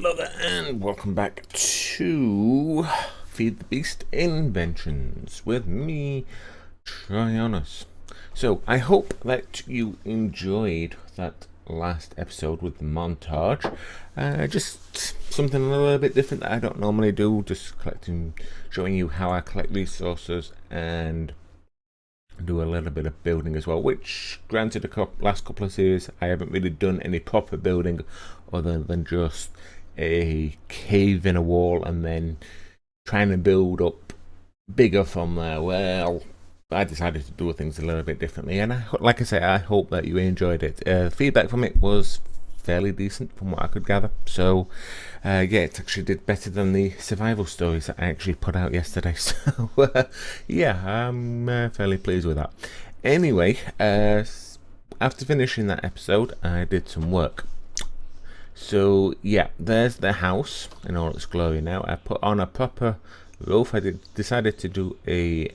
Hello there, and welcome back to FtB Inventions with me, Tryonus. So, I hope that you enjoyed that last episode with the montage. Just something a little bit different that I don't normally do, just showing you how I collect resources and do a little bit of building as well, which granted last couple of series I haven't really done any proper building other than just a cave in a wall and then trying to build up bigger from there. Well, I decided to do things a little bit differently, and like I say, I hope that you enjoyed it. Feedback from it was fairly decent from what I could gather, so yeah, it actually did better than the survival stories that I actually put out yesterday, so yeah, I'm fairly pleased with that. Anyway, after finishing that episode, I did some work. So yeah, there's the house in all its glory now. I put on a proper roof. I decided to do a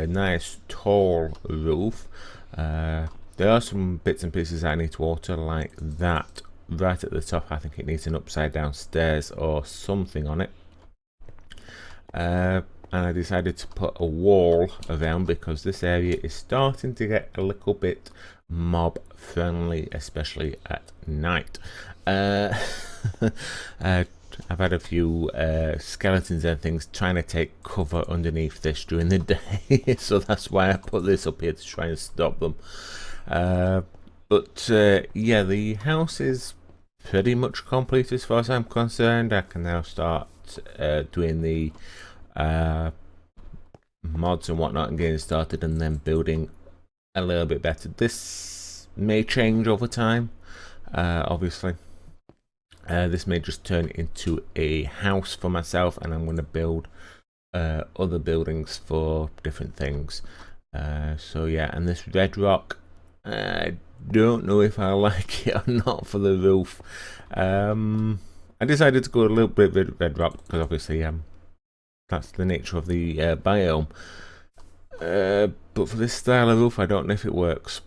nice tall roof. There are some bits and pieces I need to alter, like that right at the top. I think it needs an upside down stairs or something on it. And I decided to put a wall around because this area is starting to get a little bit mob friendly, especially at night. I've had a few skeletons and things trying to take cover underneath this during the day, so that's why I put this up here to try and stop them. But yeah, the house is pretty much complete as far as I'm concerned. I can now start doing the mods and whatnot and getting started, and then building a little bit better. This may change over time, obviously. This may just turn into a house for myself, and I'm going to build other buildings for different things. So yeah, and this red rock, I don't know if I like it or not for the roof. I decided to go a little bit with red rock because obviously that's the nature of the biome. But for this style of roof, I don't know if it works.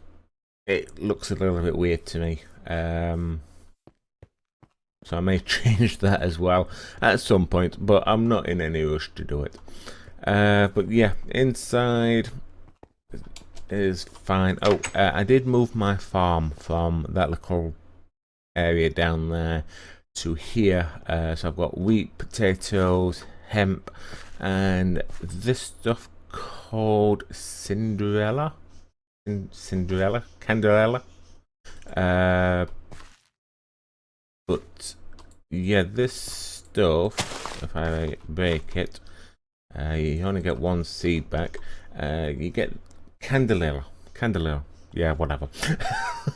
It looks a little bit weird to me. So I may change that as well at some point, but I'm not in any rush to do it. But yeah, inside is fine. Oh, I did move my farm from that little area down there to here. So I've got wheat, potatoes, hemp, and this stuff called Candelella. But yeah, this stuff, if I break it, you only get one seed back. You get Candelilla, yeah, whatever.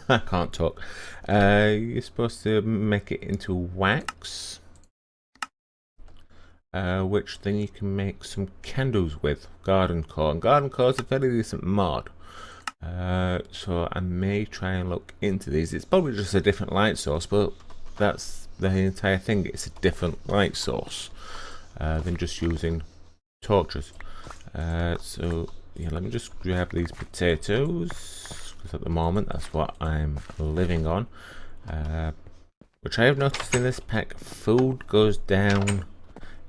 I can't talk. You're supposed to make it into wax, which then you can make some candles with. Garden core, and garden core is a fairly decent mod. So I may try and look into these. It's probably just a different light source, but that's the entire thing. It's a different light source than just using torches. So yeah, let me just grab these potatoes because at the moment that's what I'm living on. Which I have noticed in this pack, food goes down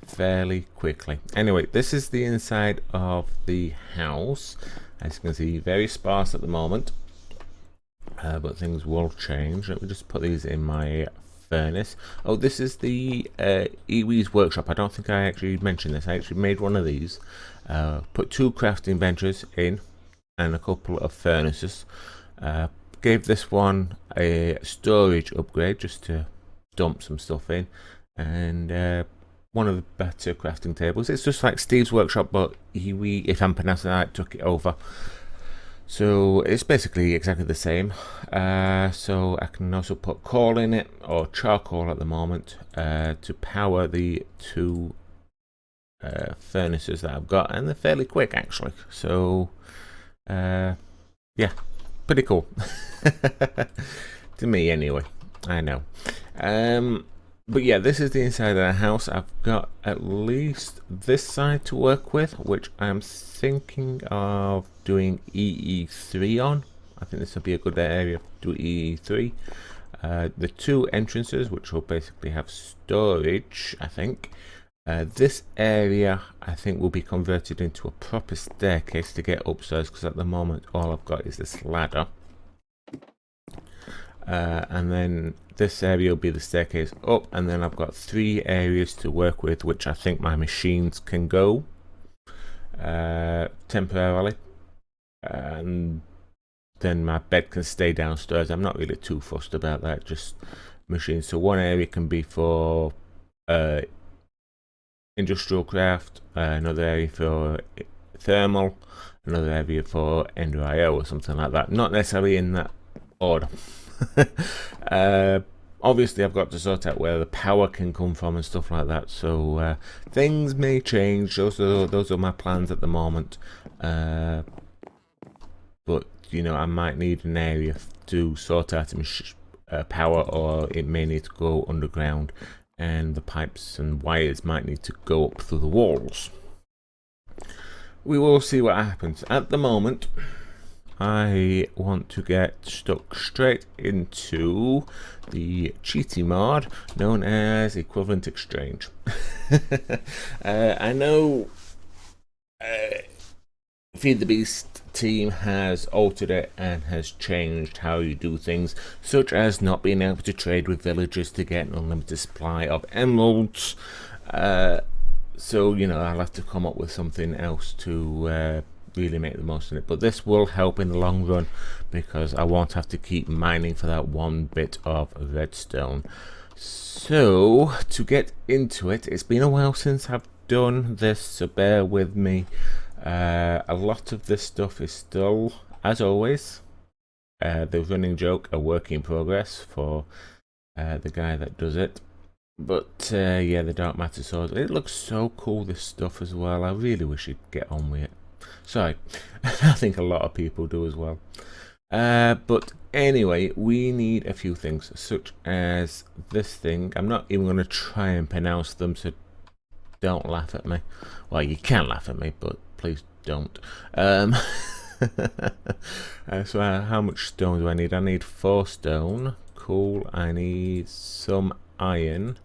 fairly quickly. Anyway, this is the inside of the house. As you can see, very sparse at the moment, but things will change. Let me just put these in my furnace. Oh, this is the Iwi's workshop. I don't think I actually mentioned this. I actually made one of these. Put 2 crafting benches in and a couple of furnaces. Gave this one a storage upgrade just to dump some stuff in, and one of the better crafting tables. It's just like Steve's workshop, but Iwi, if I'm pronouncing that, took it over. So it's basically exactly the same. So I can also put coal in it, or charcoal at the moment, to power the 2 furnaces that I've got, and they're fairly quick actually. So yeah, pretty cool. To me anyway, I know. But yeah, this is the inside of the house. I've got at least this side to work with, which I'm thinking of doing EE3 on. I think this would be a good area to do EE3. the two entrances, which will basically have storage, I think. This area, I think, will be converted into a proper staircase to get upstairs, because at the moment all I've got is this ladder. And then this area will be the staircase up, and then I've got 3 areas to work with, which I think my machines can go temporarily, and then my bed can stay downstairs. I'm not really too fussed about that, just machines. So one area can be for industrial craft, another area for thermal, another area for Ender IO or something like that. Not necessarily in that order. Obviously I've got to sort out where the power can come from and stuff like that, so things may change. Those are my plans at the moment, but you know, I might need an area to sort out power, or it may need to go underground, and the pipes and wires might need to go up through the walls. We will see what happens. At the moment I want to get stuck straight into the cheaty mod known as equivalent exchange. I know Feed the Beast team has altered it and has changed how you do things, such as not being able to trade with villagers to get an unlimited supply of emeralds. So, you know, I'll have to come up with something else to really make the most of it, but this will help in the long run, because I won't have to keep mining for that 1 bit of redstone. So to get into it, it's been a while since I've done this, so bear with me. A lot of this stuff is still, as always, the running joke, a work in progress for the guy that does it. But yeah, the dark matter sword, it looks so cool, this stuff as well. I really wish you'd get on with it. Sorry, I think a lot of people do as well. But anyway, we need a few things, such as this thing. I'm not even going to try and pronounce them, so don't laugh at me. Well, you can laugh at me, but please don't. So how much stone do I need? I need 4 stone. Cool. I need some iron.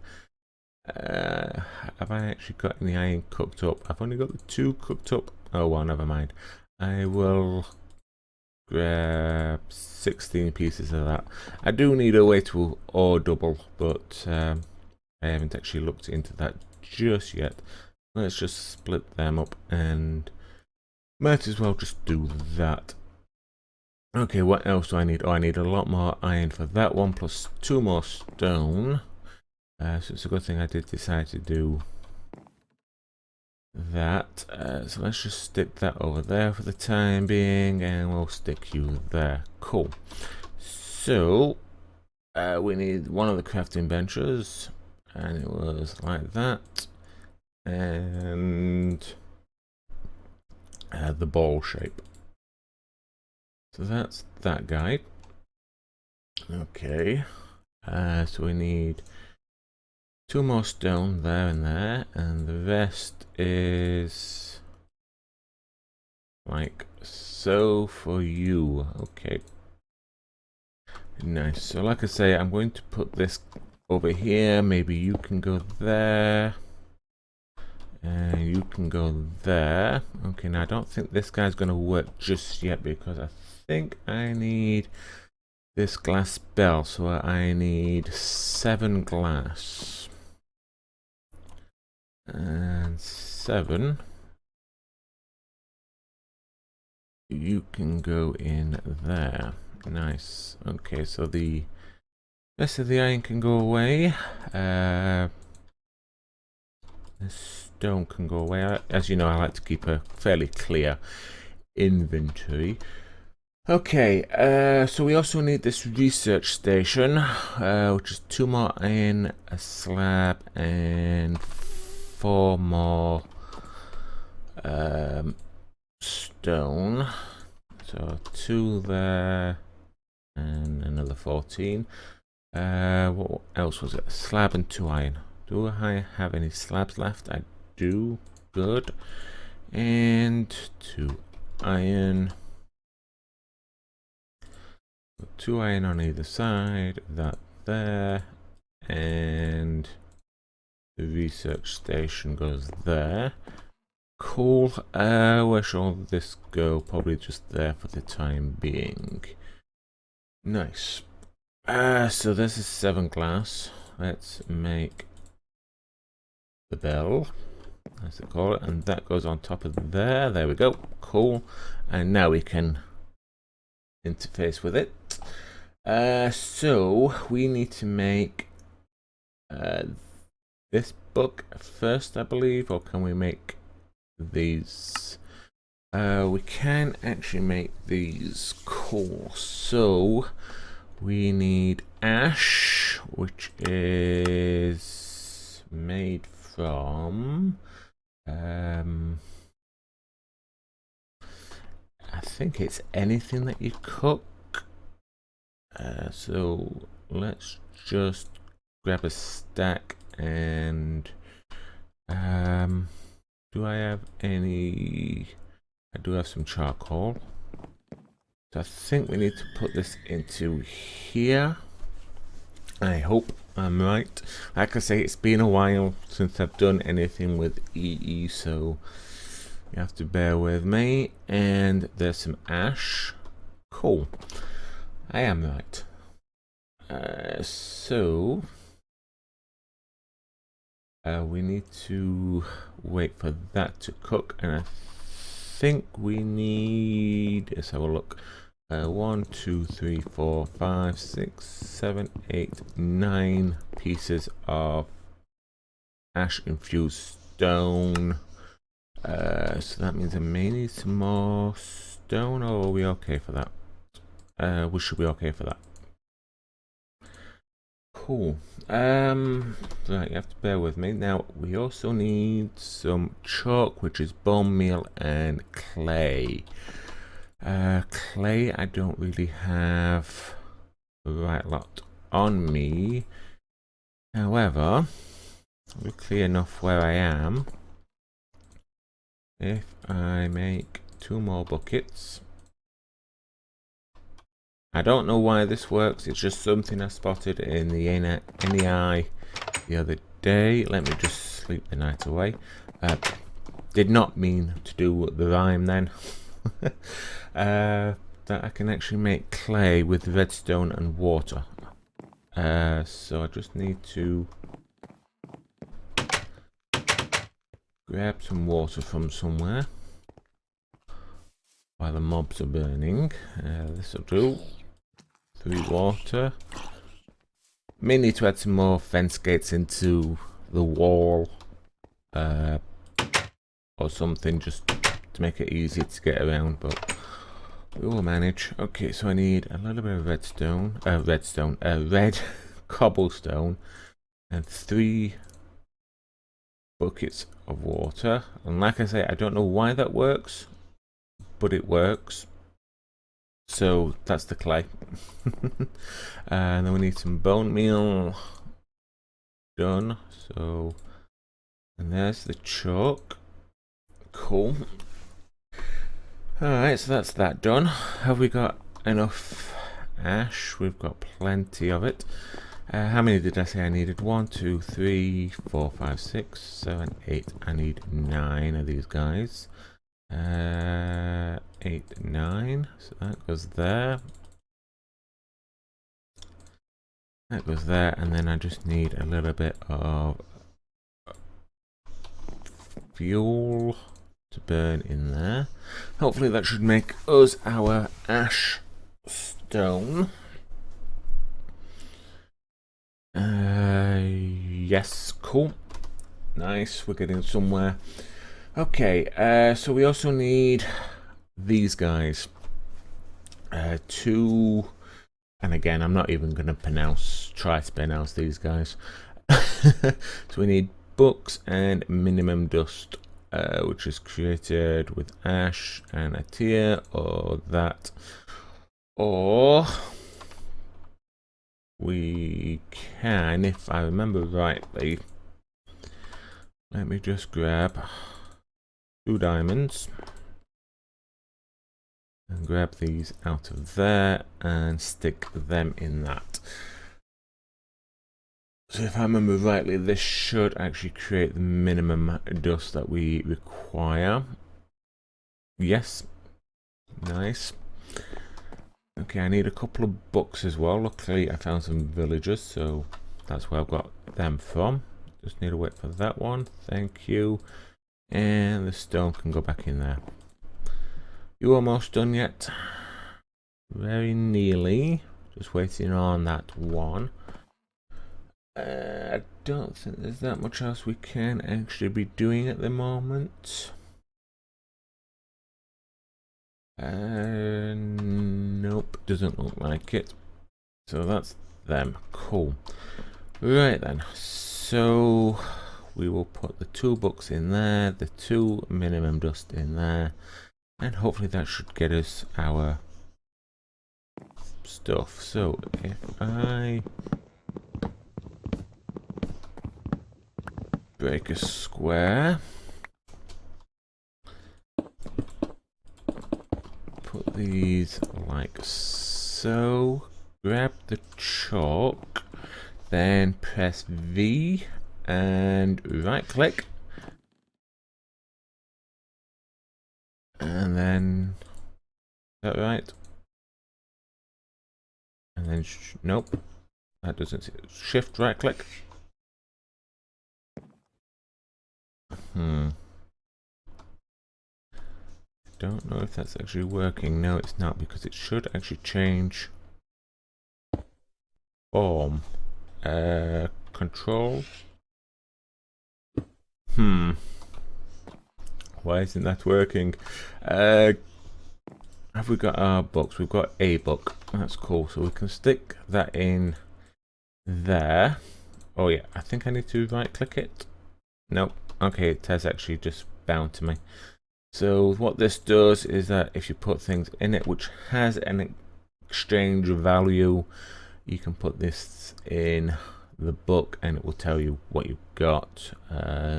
Have I actually got any iron cooked up? I've only got the 2 cooked up. Oh well, never mind. I will grab 16 pieces of that. I do need a way to ore double, but I haven't actually looked into that just yet. Let's just split them up, and might as well just do that. Okay, what else do I need? Oh, I need a lot more iron for that one, plus 2 more stone. So it's a good thing I did decide to do that. So let's just stick that over there for the time being, and we'll stick you there. Cool. So we need one of the crafting benches, and it was like that, and the ball shape. So that's that guy. Okay. So we need 2 more stone there and there, and the rest is like so for you. Okay, nice. So like I say, I'm going to put this over here. Maybe you can go there, and you can go there. Okay, now I don't think this guy's going to work just yet, because I think I need this glass bell, so I need 7 glass. And 7. You can go in there. Nice. Okay, so the rest of the iron can go away. The stone can go away. As you know, I like to keep a fairly clear inventory. Okay, so we also need this research station, which is 2 more iron, a slab, and 4 more stone. So 2 there, and another 14. What else was it? A slab and 2 iron. Do I have any slabs left? I do. Good. And 2 iron. 2 iron on either side, that there, and the research station goes there. Cool. Where should all this go? Probably just there for the time being. Nice. So this is 7 glass. Let's make the bell, as they call it, and that goes on top of there. There we go. Cool. And now we can interface with it. So we need to make this book first, I believe, or can we make these? We can actually make these. Cool. So we need ash, which is made from I think it's anything that you cook. So let's just grab a stack and do I have any? I do have some charcoal. So I think we need to put this into here. I hope I'm right. Like I say, it's been a while since I've done anything with EE, so you have to bear with me. And there's some ash. Cool. I am right. So we need to wait for that to cook, and I think we need, let's have a look, 1 2 3 4 5 6 7 8 9 pieces of ash infused stone. So that means I may need some more stone, or are we okay for that? We should be okay for that. Cool. Right, you have to bear with me. Now, we also need some chalk, which is bone meal, and clay. Clay, I don't really have the right lot on me. However, we're clear enough where I am. If I make 2 more buckets. I don't know why this works, it's just something I spotted in the NEI the other day. Let me just sleep the night away. Did not mean to do the rhyme then. That I can actually make clay with redstone and water. So I just need to grab some water from somewhere while the mobs are burning. This will do. 3 water. May need to add some more fence gates into the wall, or something, just to make it easy to get around, but we will manage. Okay, so I need a little bit of red cobblestone, and 3 buckets of water. And like I say, I don't know why that works, but it works. So that's the clay. And then we need some bone meal. Done. So, and there's the chalk. Cool. Alright, so that's that done. Have we got enough ash? We've got plenty of it. How many did I say I needed? 1 2 3 4 5 6 7 8. I need 9 of these guys. 8 9, so that goes there, that goes there, and then I just need a little bit of fuel to burn in there. Hopefully that should make us our ash stone. Yes, cool, nice, we're getting somewhere. Okay, so we also need these guys. 2, and again, I'm not even going to try to pronounce these guys. So we need books and minimum dust, which is created with ash and a tier, or that. Or we can, if I remember rightly, let me just grab 2 diamonds. and grab these out of there and stick them in that. So if I remember rightly, this should actually create the minimum dust that we require. Yes. Nice. Okay, I need a couple of books as well. Luckily, I found some villagers, so that's where I've got them from. Just need to wait for that one. Thank you. And the stone can go back in there. You almost done yet? Very nearly. Just waiting on that one. I don't think there's that much else we can actually be doing at the moment. Nope, doesn't look like it. So that's them. Cool. Right then. So we will put the 2 books in there, the 2 minimum dust in there, and hopefully that should get us our stuff. So if I break a square, put these like so, grab the chalk, then press V and right click, and then, is that right? And then nope, that doesn't, shift right click. Don't know if that's actually working. No, it's not, because it should actually change form. Control. Why isn't that working? Have we got our books? We've got a book. That's cool. So we can stick that in there. Oh yeah, I think I need to right click it. Nope. Okay, it has actually just bound to me. So what this does is that if you put things in it which has an exchange value, you can put this in the book and it will tell you what you've got.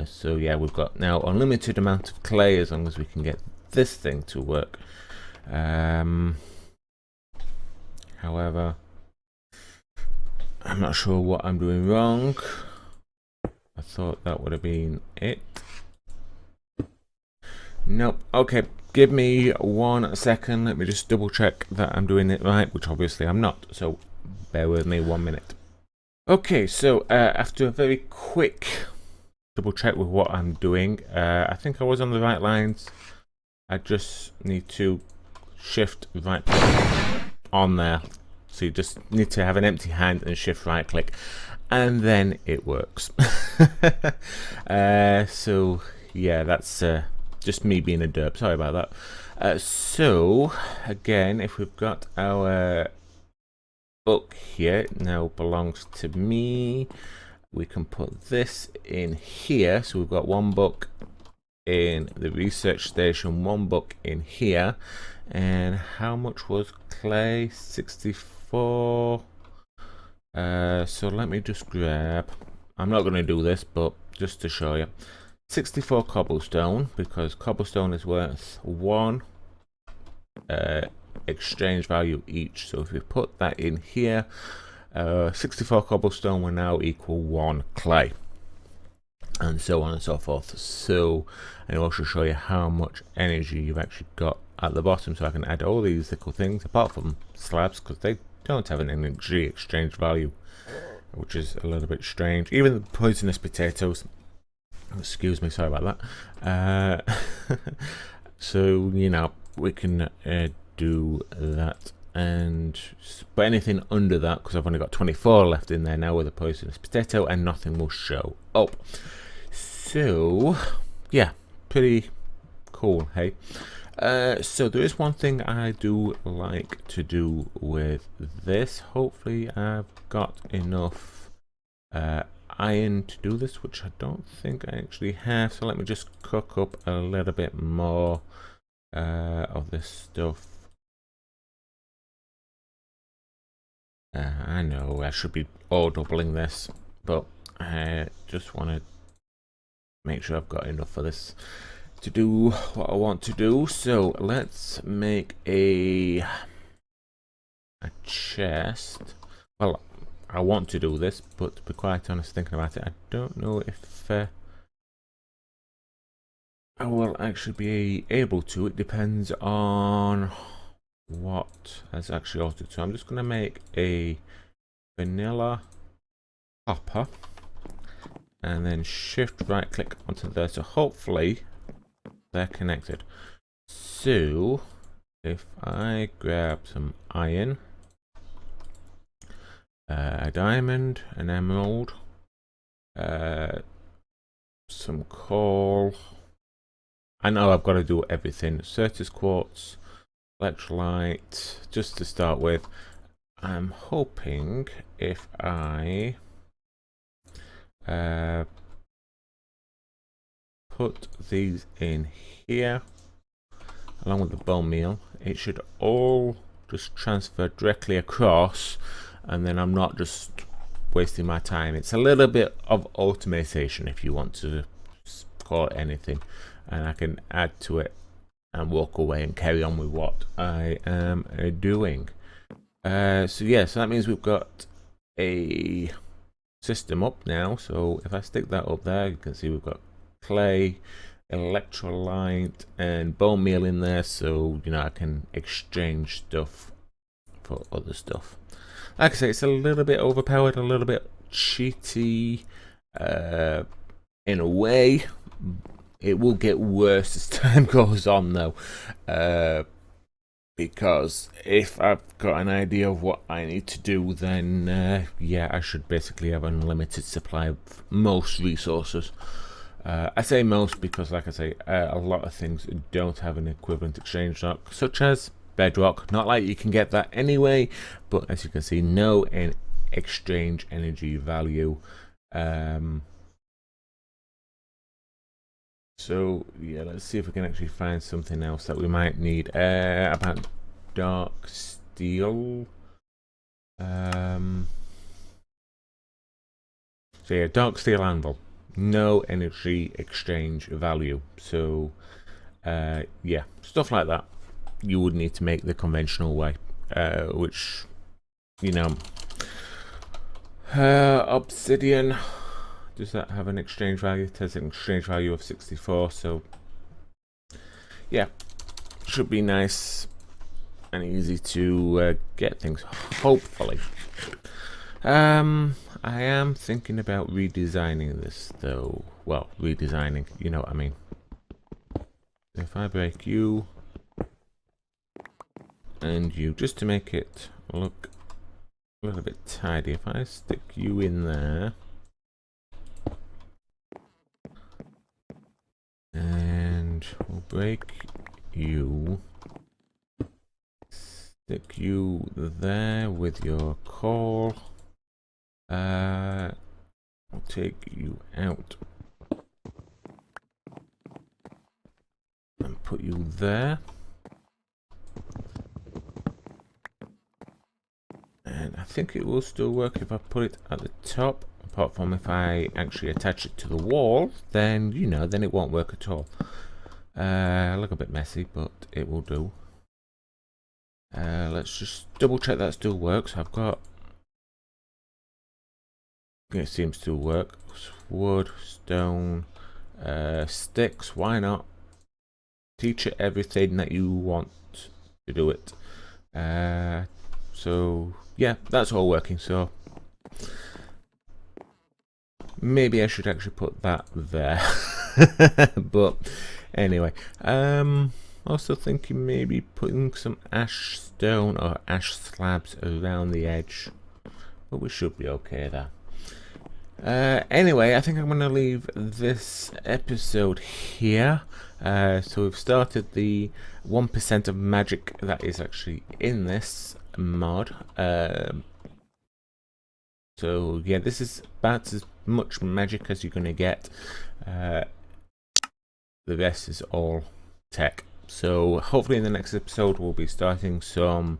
So yeah, we've got now unlimited amount of clay as long as we can get this thing to work. However, I'm not sure what I'm doing wrong. I thought that would have been it. Nope. Okay, give me 1 second. Let me just double check that I'm doing it right, which obviously I'm not. So bear with me 1 minute. Okay, so after a very quick double check with what I'm doing, I think I was on the right lines. I just need to shift right click on there. So you just need to have an empty hand and shift right click, and then it works. So yeah, that's just me being a derp. Sorry about that. So again, if we've got our book here, it now belongs to me, we can put this in here. So we've got 1 book in the research station, 1 book in here. And how much was clay? 64. So let me just grab, I'm not going to do this, but just to show you, 64 cobblestone, because cobblestone is worth 1 exchange value each. So if we put that in here, 64 cobblestone will now equal 1 clay, and so on and so forth. So, and I'll also show you how much energy you've actually got at the bottom. So I can add all these little things apart from slabs, because they don't have an energy exchange value, which is a little bit strange. Even the poisonous potatoes, excuse me, sorry about that. So you know, we can do that, and but anything under that, because I've only got 24 left in there now with a poisonous potato, and nothing will show up. So yeah, pretty cool, hey. So there is one thing I do like to do with this. Hopefully I've got enough iron to do this, which I don't think I actually have. So let me just cook up a little bit more of this stuff. I know I should be all doubling this, but I just want to make sure I've got enough for this. to do what I want to do. So let's make a chest. Well, I want to do this, but to be quite honest, thinking about it, I don't know if I will actually be able to. It depends on what has actually altered. So I'm just going to make a vanilla hopper and then shift right click onto there, so hopefully they're connected. So if I grab some iron, a diamond, an emerald, some coal, I know I've got to do everything. Certus quartz, electrolyte, just to start with. I'm hoping if I put these in here along with the bone meal, it should all just transfer directly across, and then I'm not just wasting my time. It's a little bit of automation, if you want to call it anything, and I can add to it and walk away and carry on with what I am doing. So yeah, so that means we've got a system up now. So if I stick that up there, you can see we've got clay, electrolyte, and bone meal in there, so you know I can exchange stuff for other stuff. Like I say, it's a little bit overpowered, a little bit cheaty in a way. It will get worse as time goes on though, because if I've got an idea of what I need to do, then yeah, I should basically have an unlimited supply of most resources. I say most because, like I say, a lot of things don't have an equivalent exchange rock, such as bedrock. Not like you can get that anyway, but as you can see, no exchange energy value. So yeah, let's see if we can actually find something else that we might need. About dark steel. So yeah, dark steel anvil. No energy exchange value. So yeah, stuff like that you would need to make the conventional way, which, you know, obsidian, does that have an exchange value? It has an exchange value of 64, so yeah, should be nice and easy to get things, hopefully. I am thinking about redesigning this though. Well, redesigning, you know what I mean. If I break you and you, just to make it look a little bit tidy, if I stick you in there and we'll break you, stick you there with your coal, I'll take you out and put you there, and I think it will still work if I put it at the top, apart from if I actually attach it to the wall, then, you know, then it won't work at all. Look a bit messy, but it will do. Let's just double check that still works. I've got, it seems to work. Wood, stone, sticks, why not? Teach it everything that you want to do it. So yeah, that's all working. So maybe I should actually put that there. But anyway, also thinking maybe putting some ash stone or ash slabs around the edge, but we should be okay there. Anyway, I think I'm going to leave this episode here. So we've started the 1% of magic that is actually in this mod. So yeah, this is about as much magic as you're going to get. The rest is all tech. So hopefully in the next episode we'll be starting some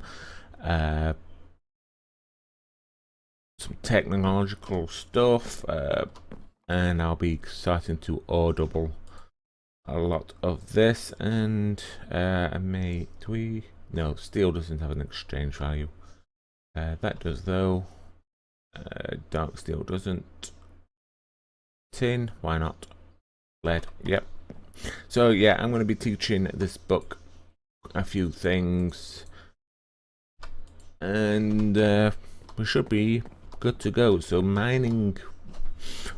technological stuff, and I'll be starting to ore double a lot of this, and I may... No, steel doesn't have an exchange value. That does though. Dark steel doesn't. Tin, why not? Lead, yep. So yeah, I'm going to be teaching this book a few things, and we should be good to go. So mining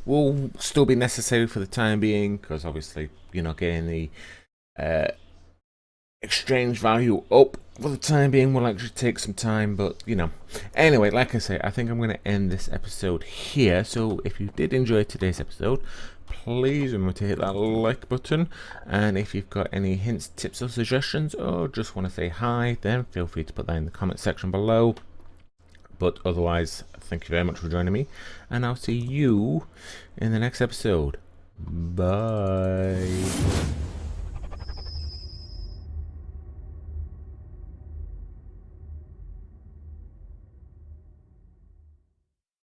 will still be necessary for the time being, because obviously you're not getting the exchange value up for the time being. Will actually take some time, but you know. Anyway, like I say, I think I'm going to end this episode here. So if you did enjoy today's episode, please remember to hit that like button, and if you've got any hints, tips or suggestions, or just want to say hi, then feel free to put that in the comment section below. But otherwise, thank you very much for joining me, and I'll see you in the next episode. Bye.